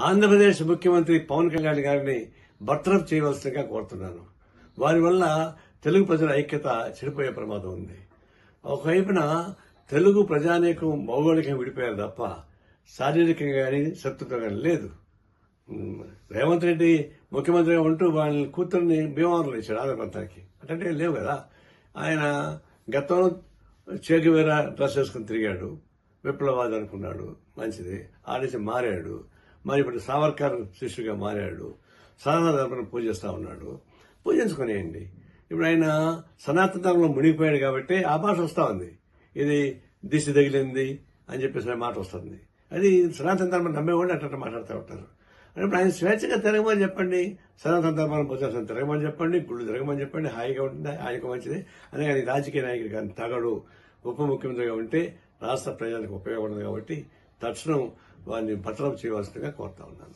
ఆంధ్రప్రదేశ్ ముఖ్యమంత్రి పవన్ కళ్యాణ్ గారిని బర్తరఫ్ చేయవలసిందిగా కోరుతున్నాను. వారి వల్ల తెలుగు ప్రజల ఐక్యత చెడిపోయే ప్రమాదం ఉంది. ఒకవైపున తెలుగు ప్రజానీకం భౌగోళికంగా విడిపోయారు తప్ప శారీరకంగా కానీ శత్రుత్వం కానీ లేదు. రేవంత్ రెడ్డి ముఖ్యమంత్రిగా ఉంటూ వాళ్ళ కూతుర్ని భీమవరంలో ఇచ్చాడు ఆంధ్ర ప్రాంతానికి. అంటే లేవు కదా. ఆయన గతంలో చేగువేరా డ్రెస్ వేసుకుని తిరిగాడు, విప్లవాది అనుకున్నాడు, మంచిది. ఆడేసి మారాడు. మరి ఇప్పుడు సావర్కర్ శిష్యుగా మారాడు. సనాతన ధర్మం పూజిస్తా ఉన్నాడు. పూజించుకునేయండి. ఇప్పుడు ఆయన సనాతన ధర్మంలో మునిగిపోయాడు కాబట్టి ఆ భాష వస్తా ఉంది. ఇది దిశ తగిలింది అని చెప్పేసి మాట వస్తుంది. అది సనాతన ధర్మం నమ్మేవాళ్ళు అట్లా మాట్లాడుతూ ఉంటారు. ఇప్పుడు ఆయన స్వేచ్ఛగా తిరగమని చెప్పండి, సనాతన ధర్మాన్ని పూజాల్సిన తిరగమని చెప్పండి, గుళ్ళు తిరగమని చెప్పండి, హాయిగా ఉంటుంది, హాయిగా మంచిది. అందుకని రాజకీయ నాయకుడు కానీ తగడు ఉప ముఖ్యమంత్రిగా ఉంటే రాష్ట్ర ప్రజలకు ఉపయోగపడదు కాబట్టి తక్షణం వారిని బర్తరఫ్ చేయవలసిందిగా కోరుతా ఉన్నాను.